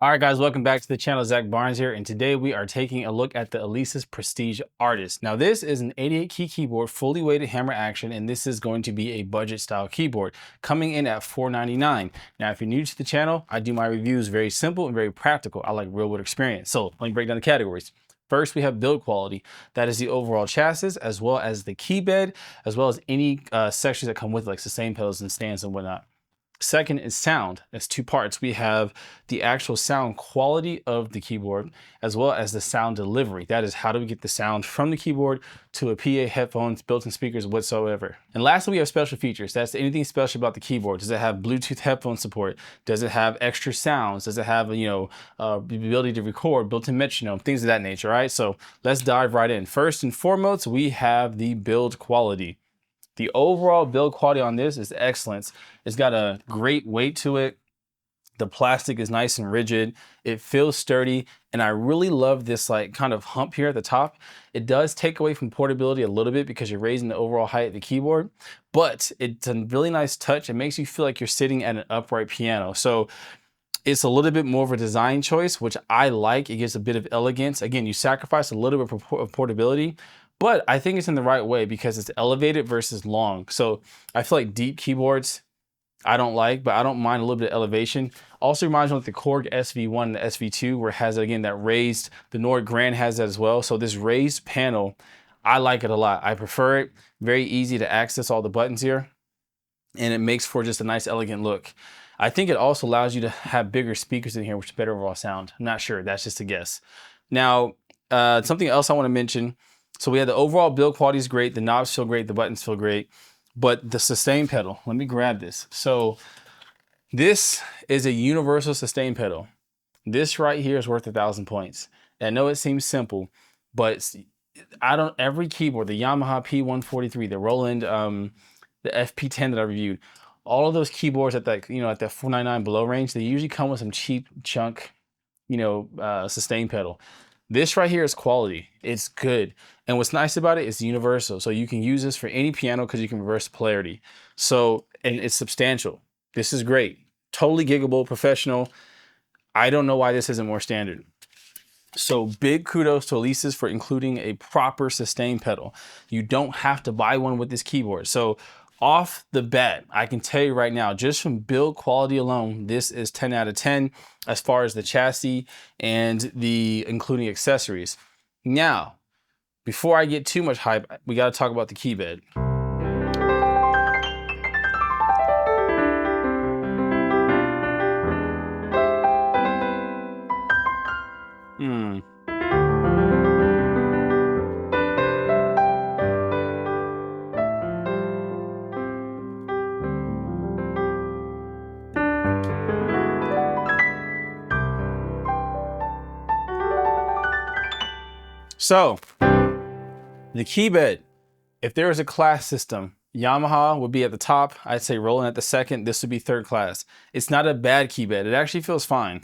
All right, guys, welcome back to the channel. Zach Barnes here, and today we are taking a look at the Alesis Prestige Artist. Now, this is an 88 key keyboard, fully weighted hammer action, and this is going to be a budget style keyboard coming in at $499. Now, if you're new to the channel, I do my reviews very simple and very practical. I like real world experience. So let me break down the categories. First, we have build quality. That is the overall chassis, as well as the key bed, as well as any sections that come with it, like sustain pedals and stands and whatnot. Second is sound. That's two parts. We have the actual sound quality of the keyboard, as well as the sound delivery. That is, how do we get the sound from the keyboard to a PA, headphones, built-in speakers, whatsoever. And lastly, we have special features. That's anything special about the keyboard. Does it have Bluetooth headphone support? Does it have extra sounds? Does it have, the ability to record, built-in metronome, things of that nature, right? So let's dive right in. First and foremost, we have the build quality. The overall build quality on this is excellent. It's got a great weight to it. The plastic is nice and rigid. It feels sturdy. And I really love this like kind of hump here at the top. It does take away from portability a little bit because you're raising the overall height of the keyboard, but it's a really nice touch. It makes you feel like you're sitting at an upright piano. So it's a little bit more of a design choice, which I like. It gives a bit of elegance. Again, you sacrifice a little bit of portability, but I think it's in the right way because it's elevated versus long. So I feel like deep keyboards, I don't like, but I don't mind a little bit of elevation. Also reminds me of the Korg SV1 and the SV2, where it has, again, that raised, the Nord Grand has that as well. So this raised panel, I like it a lot. I prefer it. Very easy to access all the buttons here. And it makes for just a nice, elegant look. I think it also allows you to have bigger speakers in here, which is better overall sound. I'm not sure, that's just a guess. Now, something else I want to mention. So we have the overall build quality is great. The knobs feel great. The buttons feel great. But the sustain pedal, let me grab this. So this is a universal sustain pedal. This right here is worth 1,000 points. And I know it seems simple, but every keyboard, the Yamaha P143, the Roland, the FP10 that I reviewed, all of those keyboards at that, at that $499 below range, they usually come with some cheap chunk, sustain pedal. This right here is quality. It's good. And what's nice about it is universal. So you can use this for any piano because you can reverse polarity. So, and it's substantial. This is great. Totally giggable, professional. I don't know why this isn't more standard. So big kudos to Alesis for including a proper sustain pedal. You don't have to buy one with this keyboard. So off the bat, I can tell you right now, just from build quality alone, this is 10 out of 10 as far as the chassis and the including accessories. Now, before I get too much hype, we got to talk about the key bed. So, the key bed, if there was a class system, Yamaha would be at the top. I'd say Roland at the second. This would be third class. It's not a bad key bed. It actually feels fine.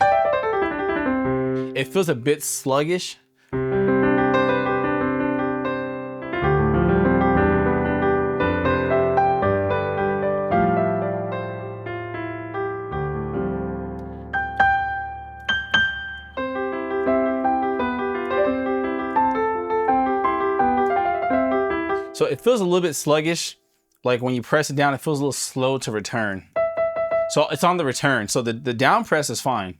It feels a bit sluggish. So it feels a little bit sluggish. Like when you press it down, it feels a little slow to return. So it's on the return. So the down press is fine.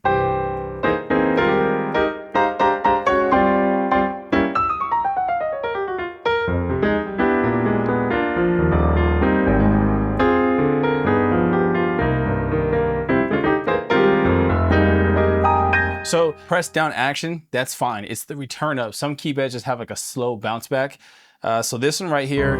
So press down action, that's fine. It's the return up. Some key beds just have like a slow bounce back. So this one right here,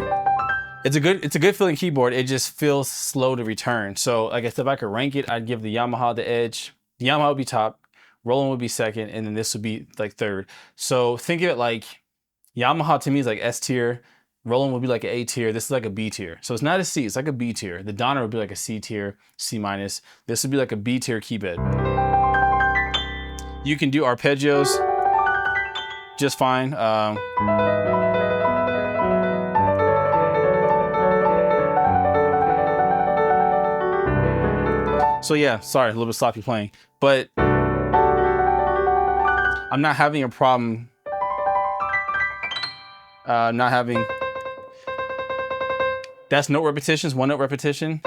it's a good feeling keyboard. It just feels slow to return. So I guess if I could rank it, I'd give the Yamaha the edge. The Yamaha would be top, Roland would be second, and then this would be like third. So think of it like Yamaha to me is like S tier. Roland would be like an A tier. This is like a B tier. So it's not a C, it's like a B tier. The Donner would be like a C tier, C minus. This would be like a B tier key bed. You can do arpeggios just fine. So yeah, sorry, a little bit sloppy playing, but I'm not having a problem not having, that's note repetitions, one note repetition.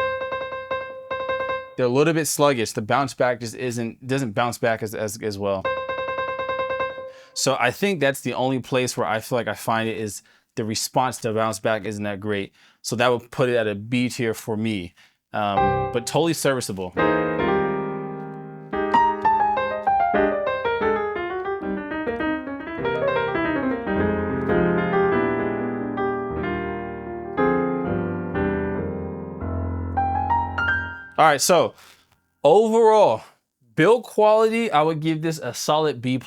They're a little bit sluggish. The bounce back just doesn't bounce back as well. So I think that's the only place where I feel like I find it is the response to bounce back isn't that great. So that would put it at a B tier for me, but totally serviceable. All right, so overall, build quality, I would give this a solid B+.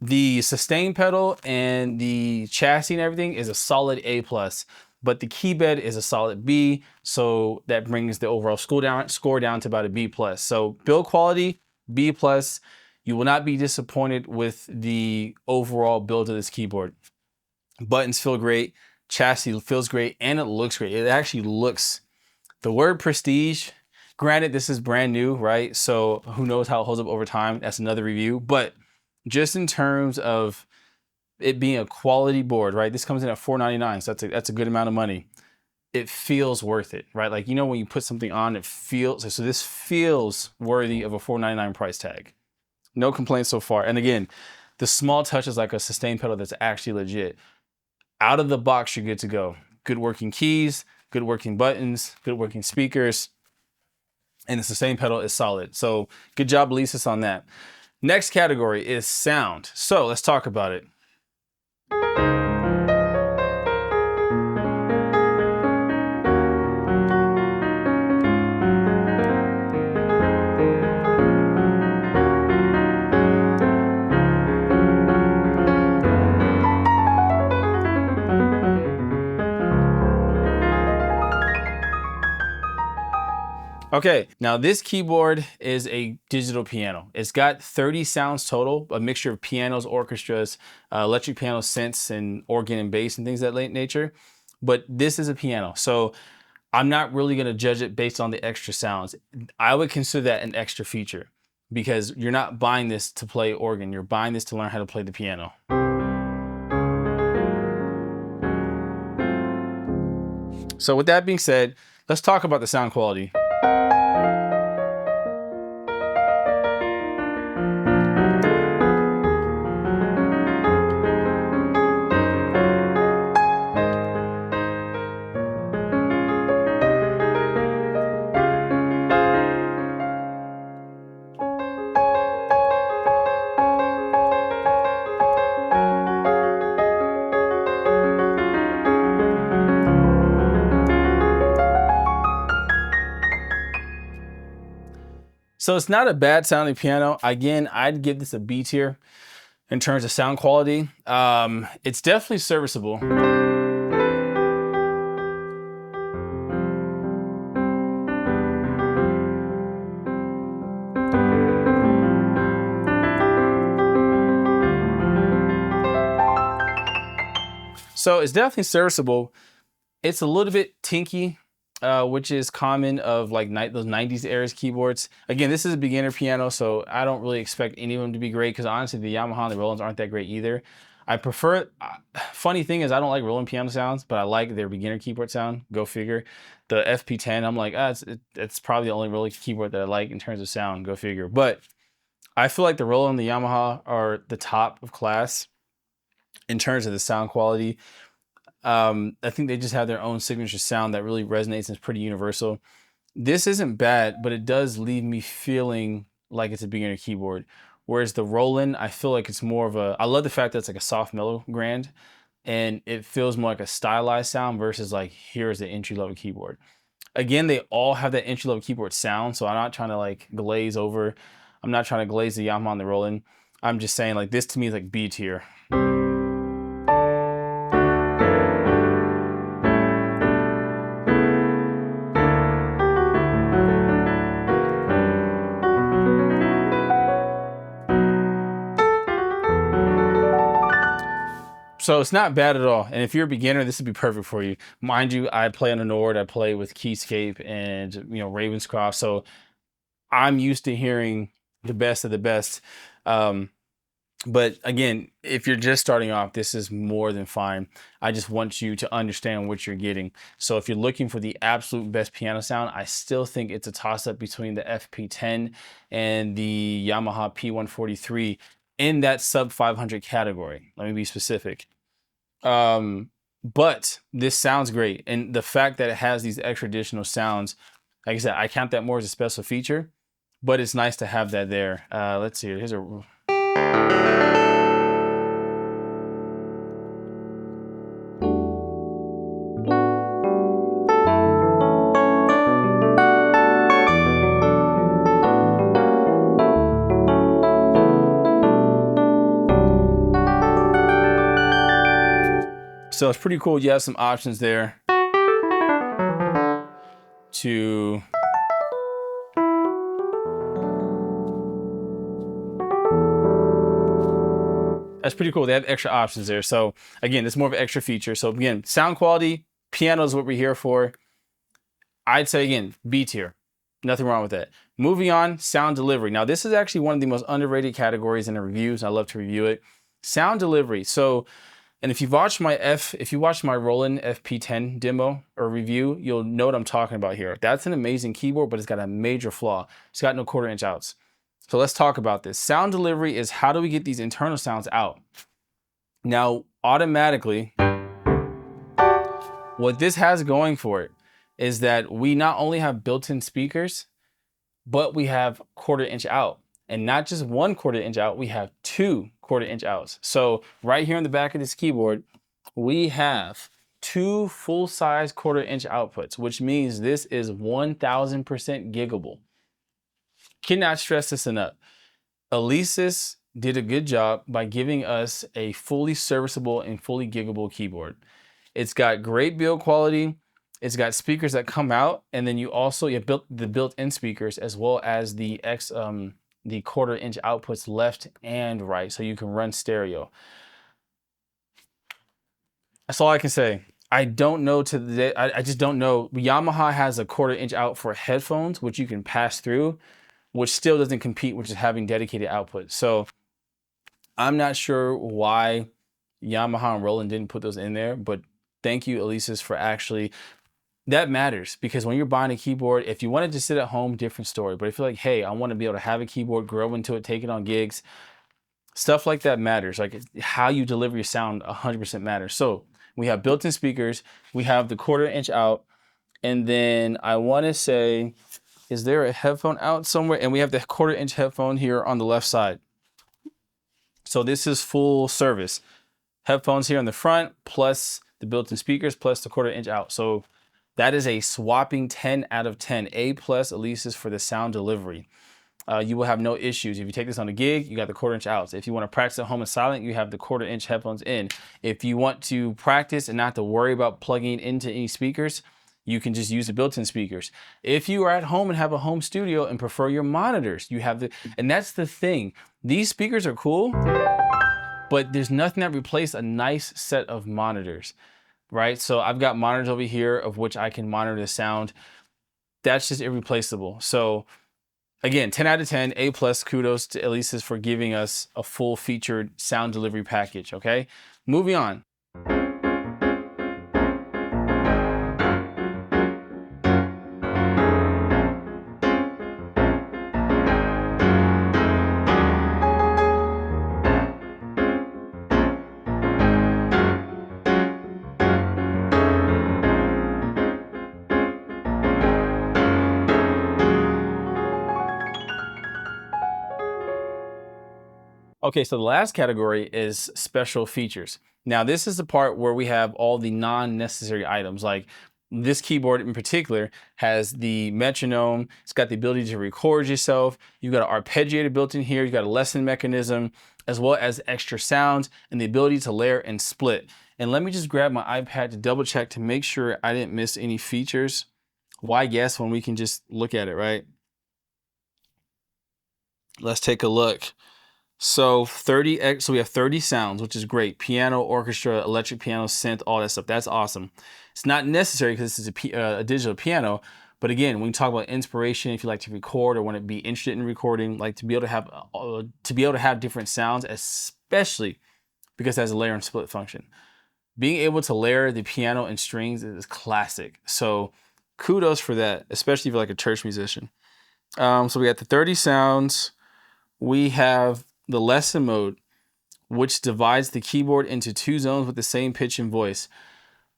The sustain pedal and the chassis and everything is a solid A+, but the key bed is a solid B, so that brings the overall score down to about a B+. So build quality, B+. You will not be disappointed with the overall build of this keyboard. Buttons feel great, chassis feels great, and it looks great. It actually looks, the word prestige, granted, this is brand new, right? So who knows how it holds up over time? That's another review. But just in terms of it being a quality board, right? This comes in at $499, so that's a good amount of money. It feels worth it, right? Like, you know, when you put something on, it feels, so this feels worthy of a $499 price tag. No complaints so far. And again, the small touches like a sustain pedal that's actually legit. Out of the box, you're good to go. Good working keys, good working buttons, good working speakers. And the sustain pedal is solid. So good job, Alesis, on that. Next category is sound. So let's talk about it. Okay, now this keyboard is a digital piano. It's got 30 sounds total, a mixture of pianos, orchestras, electric piano synths, and organ and bass and things of that nature. But this is a piano, so I'm not really gonna judge it based on the extra sounds. I would consider that an extra feature because you're not buying this to play organ, you're buying this to learn how to play the piano. So with that being said, let's talk about the sound quality. So it's not a bad sounding piano. Again, I'd give this a B tier in terms of sound quality. It's definitely serviceable. So it's definitely serviceable. It's a little bit tinky, which is common of like those 90s era keyboards. Again, this is a beginner piano, so I don't really expect any of them to be great because honestly, the Yamaha and the Rolands aren't that great either. I prefer, funny thing is I don't like Roland piano sounds, but I like their beginner keyboard sound, go figure. The FP10, I'm like, it's probably the only Roland keyboard that I like in terms of sound, go figure. But I feel like the Roland and the Yamaha are the top of class in terms of the sound quality. I think they just have their own signature sound that really resonates and is pretty universal. This isn't bad, but it does leave me feeling like it's a beginner keyboard. Whereas the Roland, I feel like it's more of a, I love the fact that it's like a soft mellow grand and it feels more like a stylized sound versus like, here's the entry level keyboard. Again, they all have that entry level keyboard sound. So I'm not trying to like glaze over. I'm not trying to glaze the Yamaha and the Roland. I'm just saying like this to me is like B tier. So it's not bad at all. And if you're a beginner, this would be perfect for you. Mind you, I play on a Nord, I play with Keyscape and Ravenscroft. So I'm used to hearing the best of the best. But again, if you're just starting off, this is more than fine. I just want you to understand what you're getting. So if you're looking for the absolute best piano sound, I still think it's a toss-up between the FP10 and the Yamaha P143 in that sub 500 category. Let me be specific. But this sounds great. And the fact that it has these extra additional sounds, like I said, I count that more as a special feature, but it's nice to have that there. Let's see, here's a... So it's pretty cool. You have some options there to that's pretty cool. They have extra options there. So again, it's more of an extra feature. So again, sound quality, piano is what we're here for. I'd say again, B tier. Nothing wrong with that. Moving on, sound delivery. Now this is actually one of the most underrated categories in the reviews. I love to review it. Sound delivery. So, and if you watch my Roland FP10 demo or review, you'll know what I'm talking about here. That's an amazing keyboard, but it's got a major flaw. It's got no 1/4 inch outs. So let's talk about this. Sound delivery is how do we get these internal sounds out? Now, automatically, what this has going for it is that we not only have built-in speakers, but we have 1/4 inch out. And not just one 1/4 inch out, we have two 1/4 inch outs. So right here on the back of this keyboard, we have two full-size 1/4 inch outputs, which means this is 1000% giggable. Cannot stress this enough. Alesis did a good job by giving us a fully serviceable and fully giggable keyboard. It's got great build quality. It's got speakers that come out, and then you built the built-in speakers as well as the 1/4 inch outputs left and right, so you can run stereo. That's all I can say. I don't know to the day. I just don't know. Yamaha has a 1/4 inch out for headphones, which you can pass through, which still doesn't compete with just having dedicated output. So I'm not sure why Yamaha and Roland didn't put those in there, but thank you, Alesis, for actually, that matters, because when you're buying a keyboard, if you wanted to sit at home, different story. But if you're like, hey, I want to be able to have a keyboard, grow into it, take it on gigs, stuff like that matters. Like how you deliver your sound 100% matters. So we have built-in speakers, we have the 1/4 inch out, and then I want to say, is there a headphone out somewhere? And we have the 1/4 inch headphone here on the left side. So this is full service. Headphones here on the front, plus the built-in speakers, plus the 1/4 inch out. So that is a swapping 10 out of 10. A plus Alesis for the sound delivery. You will have no issues. If you take this on a gig, you got the 1/4 inch outs. If you want to practice at home in silent, you have the 1/4 inch headphones in. If you want to practice and not to worry about plugging into any speakers, you can just use the built-in speakers. If you are at home and have a home studio and prefer your monitors, you have and that's the thing. These speakers are cool, but there's nothing that replaces a nice set of monitors, right? So I've got monitors over here of which I can monitor the sound. That's just irreplaceable. So again, 10 out of 10, A plus, kudos to Alesis for giving us a full featured sound delivery package, okay? Moving on. Okay, so the last category is special features. Now, this is the part where we have all the non-necessary items. Like this keyboard in particular has the metronome. It's got the ability to record yourself. You've got an arpeggiator built in here. You've got a lesson mechanism, as well as extra sounds and the ability to layer and split. And let me just grab my iPad to double check to make sure I didn't miss any features. Why guess when we can just look at it, right? Let's take a look. So so we have 30 sounds, which is great. Piano, orchestra, electric piano, synth, all that stuff. That's awesome. It's not necessary because this is a digital piano, But again, when you talk about inspiration, if you like to record or want to be interested in recording, like to be able to have different sounds, especially because it has a layer and split function. Being able to layer the piano and strings is classic. So kudos for that, especially if you're like a church musician. So we got the 30 sounds. We have the lesson mode, which divides the keyboard into 2 zones with the same pitch and voice.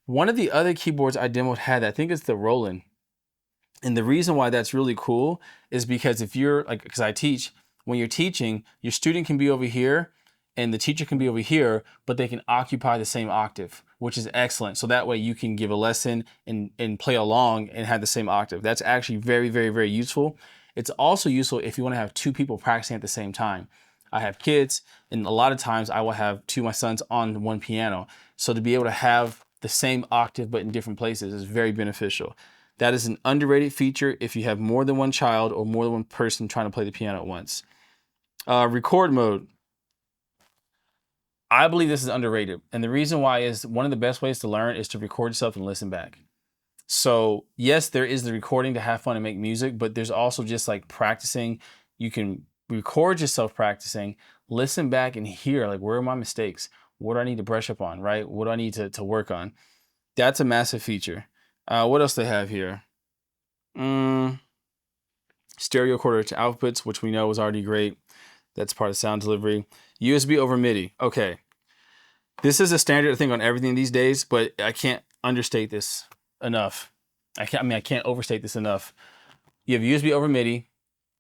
One of the other keyboards I demoed had that. I think it's the Roland. And the reason why that's really cool is because if you're like, because I teach, when you're teaching, your student can be over here and the teacher can be over here, but they can occupy the same octave, which is excellent. So that way you can give a lesson and play along and have the same octave. That's actually very, very, very useful. It's also useful if you want to have 2 people practicing at the same time. I have kids, and a lot of times I will have 2 of my sons on one piano. So to be able to have the same octave but in different places is very beneficial. That is an underrated feature if you have more than one child or more than one person trying to play the piano at once. Record mode. I believe this is underrated. And the reason why is one of the best ways to learn is to record yourself and listen back. So yes, there is the recording to have fun and make music, but there's also just like practicing. You can record yourself practicing, listen back and hear like, where are my mistakes? What do I need to brush up on, right? What do I need to work on? That's a massive feature. What else they have here? Stereo quarter to outputs, which we know is already great. That's part of sound delivery. USB over MIDI. Okay. This is a standard thing on everything these days, but I can't understate this enough. I can't overstate this enough. You have USB over MIDI.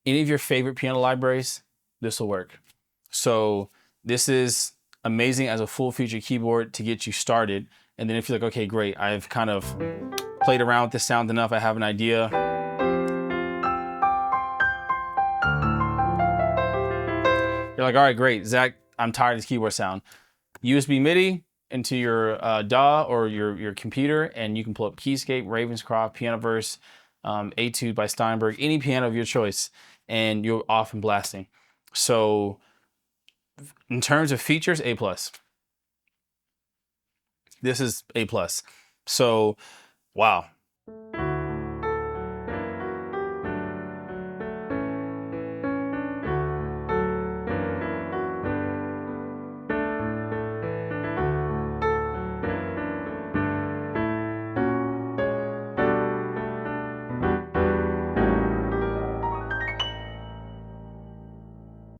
Any of your favorite piano libraries, this will work. So this is amazing as a full feature keyboard to get you started. And then if you're like, okay, great, I've kind of played around with this sound enough, I have an idea. You're like, all right, great, Zach, I'm tired of this keyboard sound. USB MIDI into your DAW or your computer, and you can pull up Keyscape, Ravenscroft, Pianoverse, Etude by Steinberg, any piano of your choice, and you're off and blasting. So in terms of features, A+. This is A+. So, wow.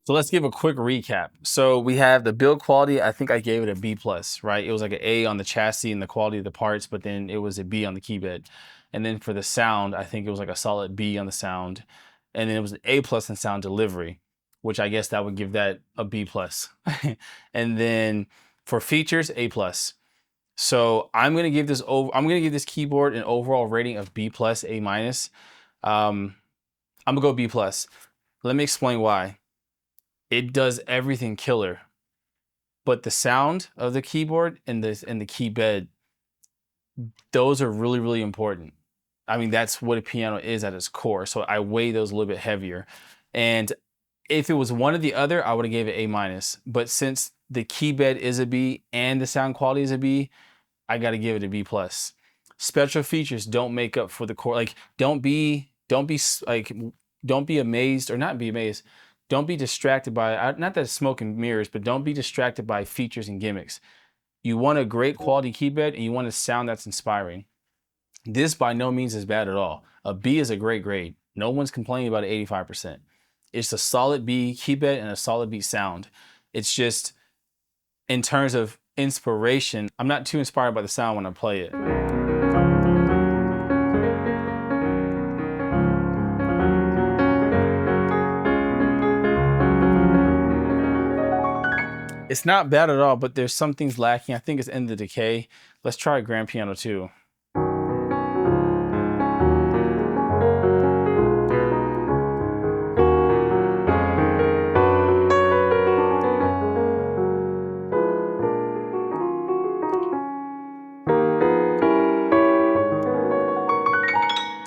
So let's give a quick recap. So we have the build quality. I think I gave it a B+, right? It was like an A on the chassis and the quality of the parts, but then it was a B on the key bed. And then for the sound, I think it was like a solid B on the sound. And then it was an A+ in sound delivery, which I guess that would give that a B+. And then for features, A+. So I'm gonna give this keyboard an overall rating of B+, A-. I'm gonna go B+. Let me explain why. It does everything killer, but the sound of the keyboard and the key bed, those are really, really important. I mean, that's what a piano is at its core. So I weigh those a little bit heavier. And if it was one or the other, I would have gave it A-. But since the key bed is a B and the sound quality is a B, I got to give it a B+. Special features don't make up for the core. Like, don't be amazed, or not be amazed. Don't be distracted by, not that it's smoke and mirrors, but don't be distracted by features and gimmicks. You want a great quality key bed and you want a sound that's inspiring. This by no means is bad at all. A B is a great grade. No one's complaining about 85%. It's a solid B key bed and a solid B sound. It's just, in terms of inspiration, I'm not too inspired by the sound when I play it. It's not bad at all, but there's some things lacking. I think it's in the decay. Let's try a grand piano too.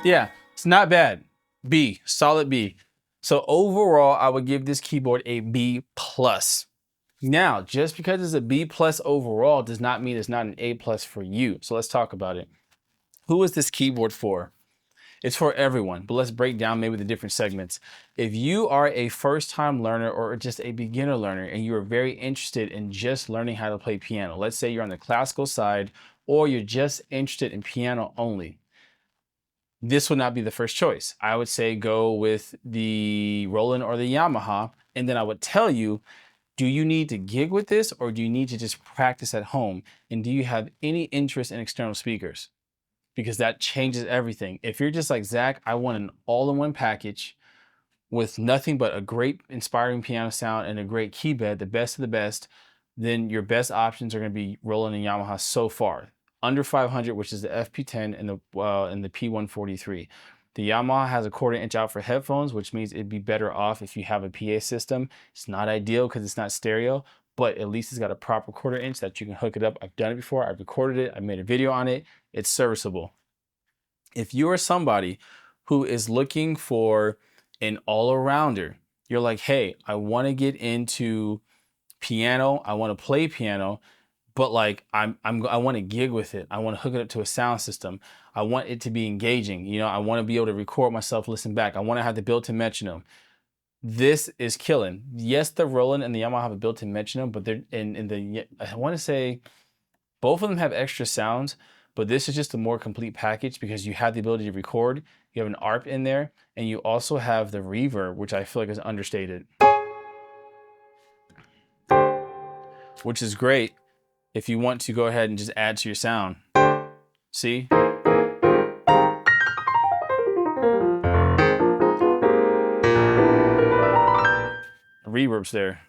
Yeah, it's not bad. B, solid B. So overall, I would give this keyboard a B+. Now, just because it's a B+ overall does not mean it's not an A+ for you. So let's talk about it. Who is this keyboard for? It's for everyone, but let's break down maybe the different segments. If you are a first-time learner or just a beginner learner and you are very interested in just learning how to play piano, let's say you're on the classical side or you're just interested in piano only, this would not be the first choice. I would say go with the Roland or the Yamaha, and then I would tell you, do you need to gig with this or do you need to just practice at home? And do you have any interest in external speakers? Because that changes everything. If you're just like, Zach, I want an all-in-one package with nothing but a great inspiring piano sound and a great key bed, the best of the best, then your best options are going to be Roland and Yamaha so far. Under 500, which is the FP10 and the P143. The Yamaha has a 1/4 inch out for headphones, which means it'd be better off if you have a PA system. It's not ideal because it's not stereo, but at least it's got a proper 1/4 inch that you can hook it up. I've done it before. I've recorded it. I made a video on it. It's serviceable. If you are somebody who is looking for an all-arounder, you're like, hey, I want to get into piano. I want to play piano, but like I want to gig with it. I want to hook it up to a sound system. I want it to be engaging. You know, I want to be able to record myself, listen back. I want to have the built-in metronome. This is killing. Yes, the Roland and the Yamaha have a built-in metronome, but they're I want to say both of them have extra sounds, but this is just a more complete package because you have the ability to record, you have an ARP in there, and you also have the reverb, which I feel like is understated, which is great if you want to go ahead and just add to your sound. See? Reverb's there.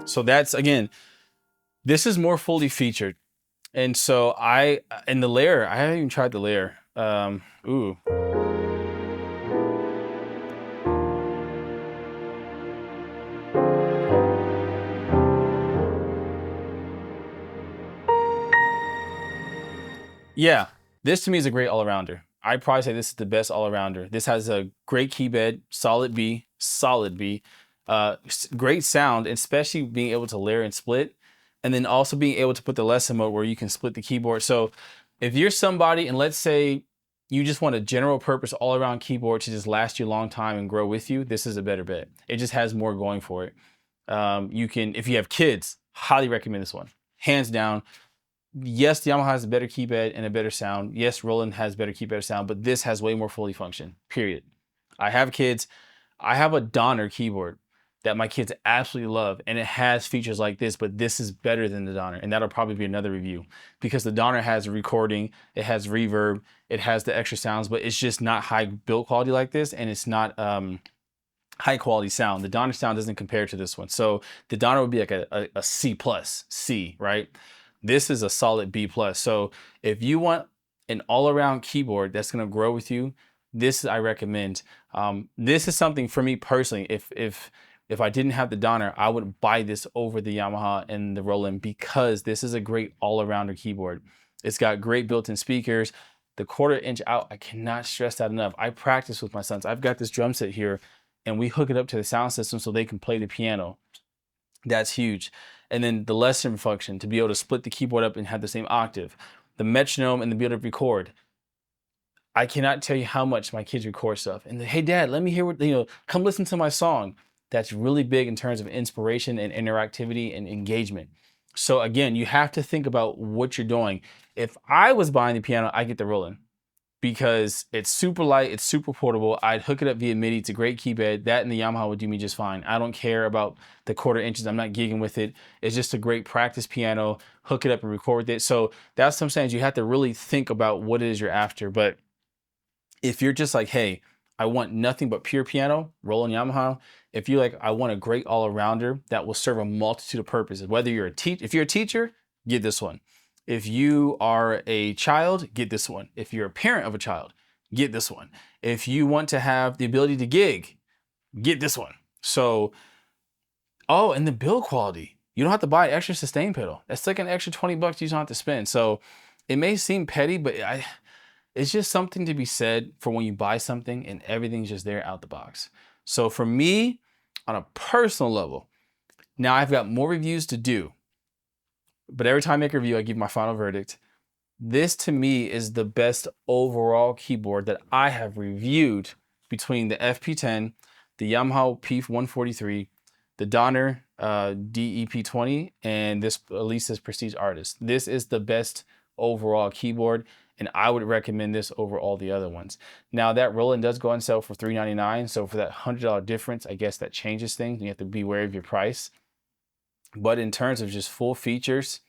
So that's, again, this is more fully featured. And so and the layer, I haven't even tried the layer. Ooh. Yeah, this to me is a great all-arounder. I'd probably say this is the best all-arounder. This has a great key bed, solid B, great sound, especially being able to layer and split, and then also being able to put the lesson mode where you can split the keyboard. So if you're somebody, and let's say you just want a general purpose all-around keyboard to just last you a long time and grow with you, this is a better bet. It just has more going for it. You can, if you have kids, highly recommend this one, hands down. Yes, the Yamaha has a better keypad and a better sound. Yes, Roland has better keypad sound, but this has way more fully function, period. I have kids. I have a Donner keyboard that my kids absolutely love, and it has features like this, but this is better than the Donner, and that'll probably be another review because the Donner has recording, it has reverb, it has the extra sounds, but it's just not high build quality like this, and it's not high quality sound. The Donner sound doesn't compare to this one. So the Donner would be like a C plus, C, right? This is a solid B plus. So if you want an all-around keyboard that's going to grow with you, this I recommend. This is something for me personally. If I didn't have the Donner, I would buy this over the Yamaha and the Roland because this is a great all-arounder keyboard. It's got great built-in speakers. The 1/4 inch out, I cannot stress that enough. I practice with my sons. I've got this drum set here, and we hook it up to the sound system so they can play the piano. That's huge. And then the lesson function to be able to split the keyboard up and have the same octave. The metronome and the ability to record. I cannot tell you how much my kids record stuff. And hey, Dad, let me hear what, come listen to my song. That's really big in terms of inspiration and interactivity and engagement. So again, you have to think about what you're doing. If I was buying the piano, I get the Roland because it's super light, it's super portable. I'd hook it up via MIDI. It's a great keypad. That and the Yamaha would do me just fine. I don't care about the 1/4 inches. I'm not gigging with it. It's just a great practice piano. Hook it up and record with it. So that's what I'm saying. You have to really think about what it is you're after. But if you're just like, hey, I want nothing but pure piano, Roland Yamaha. If you're like, I want a great all-arounder that will serve a multitude of purposes. Whether you're if you're a teacher, get this one. If you are a child, get this one. If you're a parent of a child, get this one. If you want to have the ability to gig, get this one. So, oh, and the build quality. You don't have to buy an extra sustain pedal. That's like an extra 20 bucks you don't have to spend. So it may seem petty, but it's just something to be said for when you buy something and everything's just there out the box. So for me, on a personal level, now I've got more reviews to do. but every time I make a review, I give my final verdict. This to me is the best overall keyboard that I have reviewed between the FP10, the Yamaha P143, the Donner DEP20, and this Alesis Prestige Artist. This is the best overall keyboard, and I would recommend this over all the other ones. Now that Roland does go on sale for $399, so for that $100 difference, I guess that changes things. You have to be wary of your price. But in terms of just full features,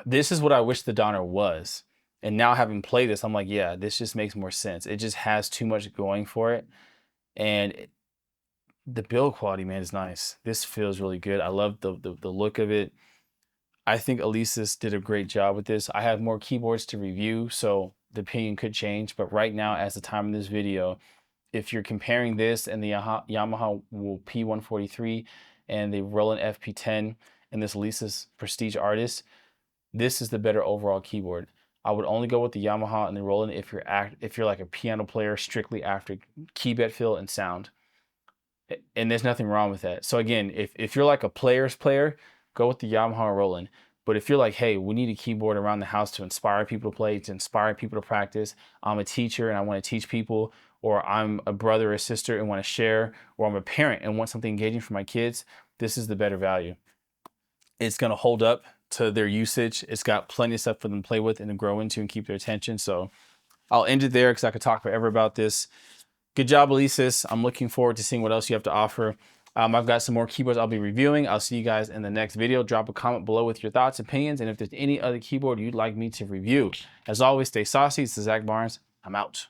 this is what I wish the Donner was. And now having played this, I'm like, yeah, this just makes more sense. It just has too much going for it. And the build quality, man, is nice. This feels really good. I love the look of it. I think Alesis did a great job with this. I have more keyboards to review, so the opinion could change. But right now, as the time of this video, if you're comparing this and the Yamaha P143 and the Roland FP10 and this Alesis Prestige Artist, this is the better overall keyboard. I would only go with the Yamaha and the Roland if you're like a piano player strictly after key bed feel and sound. And there's nothing wrong with that. So again, if you're like a player's player, go with the Yamaha Roland. But if you're like, hey, we need a keyboard around the house to inspire people to play, to inspire people to practice, I'm a teacher and I want to teach people, or I'm a brother or sister and want to share, or I'm a parent and want something engaging for my kids, this is the better value. It's going to hold up to their usage. It's got plenty of stuff for them to play with and to grow into and keep their attention. So I'll end it there because I could talk forever about this. Good job, Alesis. I'm looking forward to seeing what else you have to offer. I've got some more keyboards I'll be reviewing. I'll see you guys in the next video. Drop a comment below with your thoughts, opinions, and if there's any other keyboard you'd like me to review. As always, stay saucy. This is Zach Barnes. I'm out.